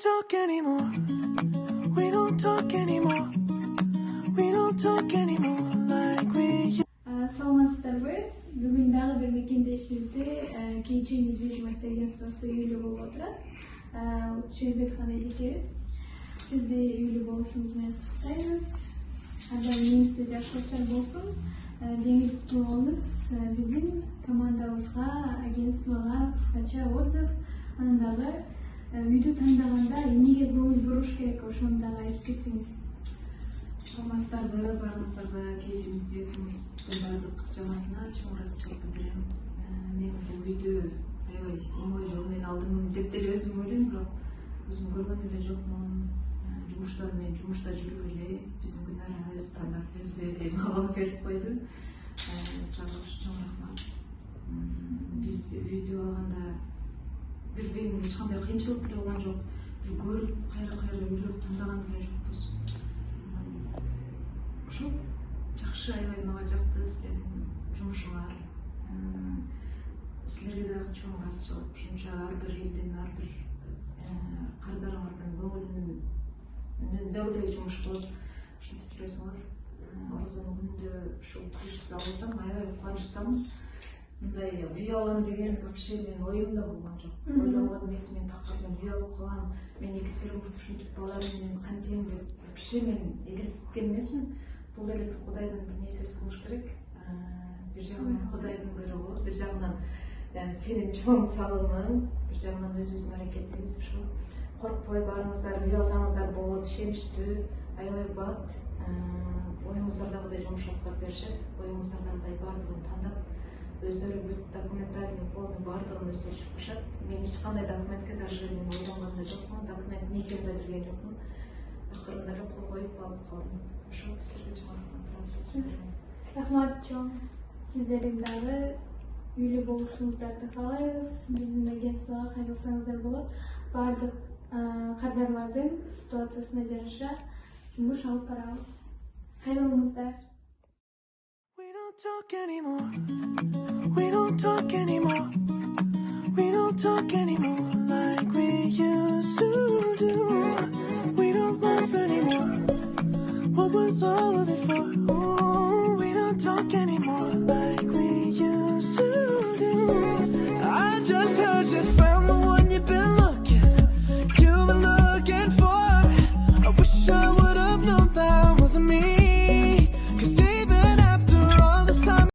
talk anymore. We don't talk anymore. We don't talk anymore like we used. Саламатсыздарбы? Бүгүн дагы бир мекендешибизде кийинчи недвижимость агентствосы үйлүү болуп отурат. Шербеткан эжекебиз. Сизди үйлүү болушуңуз менен куттуктайбыз. Анда немисте жашоочу болсун. Жеңил куттугуңуз биздин командабызга, агентствого кыскача отзыв. Анан дагы үйдү тандаганда эмнеге көңүл буруш керек, ошону дагы айтып кетсеңиз. Саламатсыздарбы, баарыңыздарга кечиңиз жетиңиздин баардык жамаатына чоң ыраазычылык билдирем. Мен бул үйдү аябай оңой жол менен алдым деп деле өзүм ойлойм, бирок өзүм көргөн эле жокмун. Мен жумушта жүрүп эле биздин күнарыбыз тандап өзү эле маалымат берип койду. Сага чоң рахмат. Биз үйдү алганда бир эч кандай кыйынчылык деле болгон жок. Көрүп кайра үйлөрдү тандаган деле жокпуз. Ушул жакшы, аябай мага жакты силердин жумушуңар. Силерге дагы чоң ыраазычылык. Ушунча ар бир элдин, ар бир кардарыңардын көңүлүндөгүдөй жумуш кылып ушинтип жүрөсүңөр. Оразанын күнүндө ушул кылышты алып атам, аябай кубанычтамын. Мындай үй алам деген вообще менин оюмда болгон жок. Ойлогон эмес, мен такыр мен үй алып калам, мен Екатеринбургда ушинтип баларым менен кантем деп вообще мен элестеткен эмесмин. Бул деле бир Кудайдын бир нерсеси болуш керек. Бир жагынан Кудайдын буйругу, бир жагынан сенин чоң салымың, бир жагынан өзүбүздүн аракетибиз. Ушул коркпой баарыңыздар үй алсаңыздар болот, ишеничтүү, аябай бат. Оюңуздардагыдай жумуш аткарып беришет. Оюңуздардагыдай баардыгын тандап, өздөрү бүт документальный полный баардыгын өздөрү чыккышат. Мен эч кандай документке даже мен ойлонгон да жокмун, документ не экенин да билген жокмун. Акырында эле кол коюп алып калдым. Ошол силерге чоң рахмат. Рахмат чоң. Сиздердин дагы үйлүү болушуңуздарды каалайбыз. Биздин агентствого кайрылсаңыздар болот. Баардык кардарлардын ситуациясына жараша жумуш алып барабыз. Кайрылыңыздар. We don't talk anymore. We don't talk anymore. We don't talk anymore.